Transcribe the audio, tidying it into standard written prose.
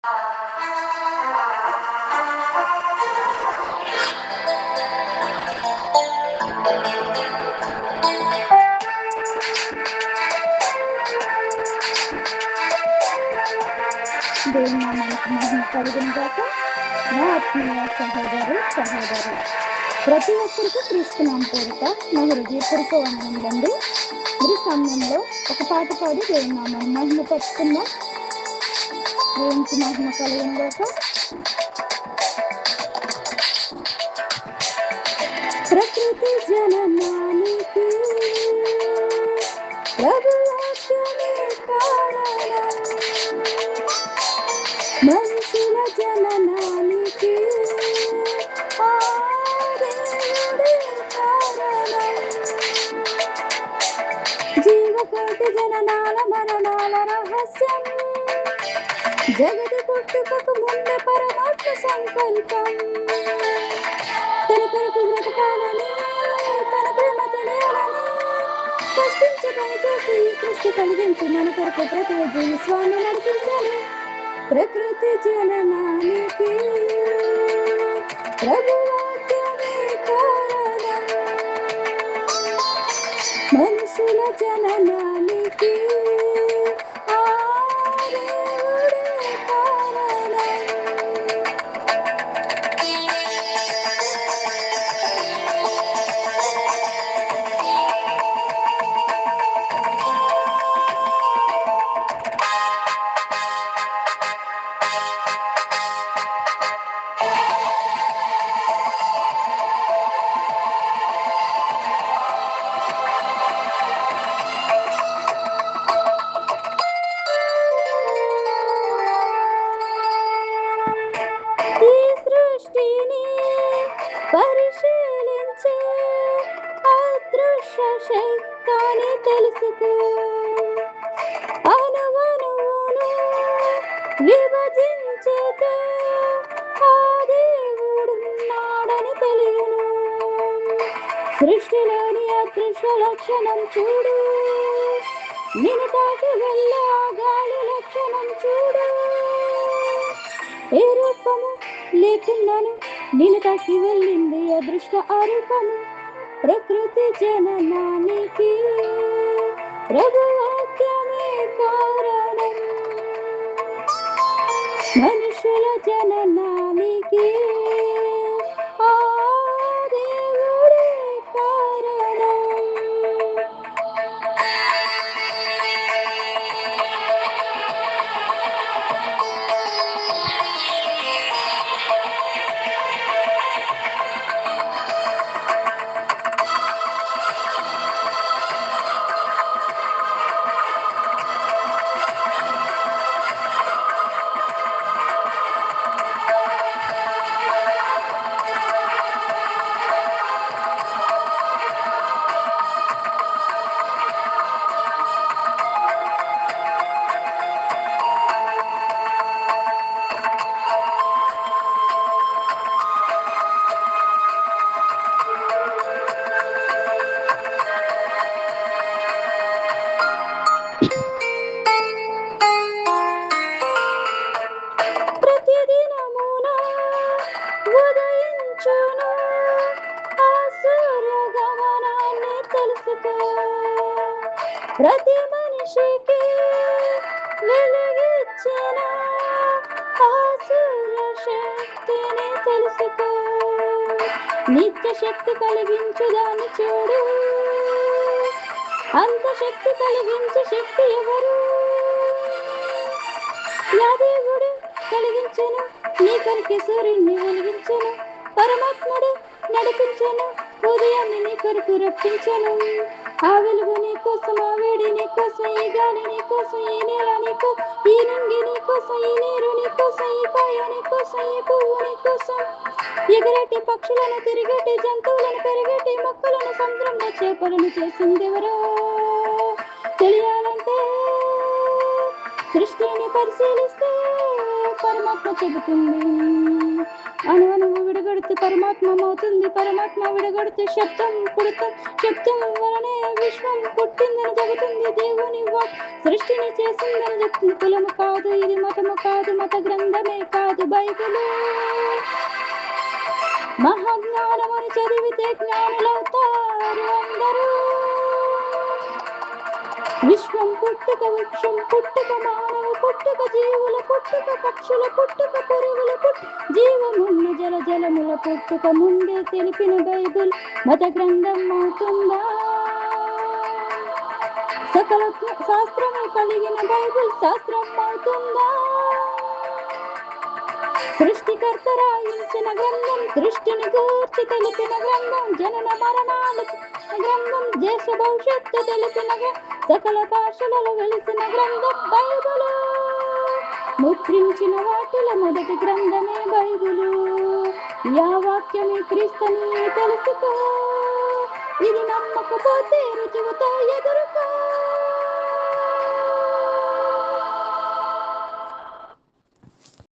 దేవుని నామానికి మహిమ కలుగును గాక. నా ఆత్మీయ సహోదరి ప్రతి ఒక్కరికి క్రీస్తునామ పేరిట నా హృదయపూర్వక వందనములండి. ఈ సమయంలో ఒక పాట పాడి దేవుని నామాన్ని మహిమ పరుచుకుందాం. దేవునికి మహిమ కలుగును గాక. ప్రకృతి జననానికి ప్రభువాక్యమే కారణం, మనుషుల జననానికి ఆ దేవుడే కారణం. జీవకోటి జననాల మరణాల రహస్యం, జగతి పుట్టుకకు ముందే పరమాత్మ సంకల్పం. తన కొరకు బ్రతకాలని, తన ప్రేమ తెలియాలని కష్టించి పనిచేసి ఈ సృష్టి కలిగించి మన కొరకు ప్రతి జీవిస్వామి నడిపించాలి. ప్రకృతి జననానికి ప్రభువాక్యమే కారణం, మనుషుల జననానికి ఆ దేవుడే కారణం. ఈ సృష్టిని పరిశీలించే అదృశ్య శక్తిని తెలుసుకో, అణువణువును విభజించేతే ఆ దేవుడున్నాడని తెలియను. సృష్టిలోని అదృశ్య లక్షణం చూడు, నిన్ను తాకి వెళ్ళే ఆ గాలి లక్షణం చూడు. ఏ రూపము లేకున్నాను నిన్ను తాకి వెళ్ళింది అదృష్ట ఆరూపము. ప్రకృతి జననానికి ప్రభువాక్యమే కారణం, మనుషుల జననానికి ఆ దేవుడే కారణం. ప్రతిదినమున ఉదయించును ఆ సూర్యగమనాన్ని తెలుసుకో, ప్రతి మనిషికి వెలుగిచ్చిన ఆ సూర్య శక్తిని తెలుసుకో. నిత్య శక్తి కలిగించు దాన్ని చూడు, అంత శక్తి కలిగించే శక్తి ఎవరు? యా దేవుడు కలిగించను, నీ కొరికి సూర్యుని వెలిగించను. పరమాత్ముడు నడిపించను, ఉదయాన్ని నీ కొరకు రప్పించను. ఆ వెలుగు నీ కోసం, ఆ వేడి నీ కోసం, ఈ గాలి నీ కోసం, ఈ నేల నీ కోసం, ఈ నింగి నీ కోసం, ఈ నీరు నీ కోసం, ఈ కాయ నీ కోసం, ఈ పువ్వు నీ కోసం. ఎగిరేటి పక్షులను, తిరిగేటి జంతువులను, పెరిగేటి మొక్కలను, సముద్రంలో చేపలను చేసిందెవరో తెలియాలంటే సృష్టిని పరిశీలిస్తే పరమాత్మ ఆత్మ చెబుతుంది. అణువణువు విడగొడితే పరమాత్మ అవుతుంది, పరమాత్మ విడగొడితే శబ్దం పుడుతుంది, శబ్దం వలనే విశ్వం పుట్టిందని చెబుతుంది. దేవుని వాక్ సృష్టిని చేసిందని చెప్తుంది. కులము కాదు ఇది, మతము కాదు, మత గ్రంథమే కాదు బైబిలు. మహాజ్ఞానమని చదివితే జ్ఞానులవుతారు అందరూ. విశ్వం పుట్టుక, వృక్షం పుట్టుక, మానవ పుట్టుక, జీవుల పుట్టుక, పక్షుల పుట్టుక, పురుగుల పుట్టుక, జీవమున్న జల జలముల పుట్టుక ముందే తెలిపిన బైబిల్ మత గ్రంథం అవుతుందా? సకల శాస్త్రము కలిగిన బైబిల్ శాస్త్రం అవుతుందా? సృష్టికర్త రాయించిన గ్రంథం, సృష్టిని గూర్చి తెలిపిన గ్రంథం, జనన మరణాలు గ్రంథం, దేశ భవిష్యత్తు తెలిపిన సకల భాషలలో వెలిసిన గ్రంథం బైబిలు. ముద్రించిన వాటిలో మొదటి గ్రంథమే బైబిలు. యా వాక్యమే క్రీస్తుని తెలుసుకో, ఇది నమ్మకపోతే రుజువుతో ఎదురు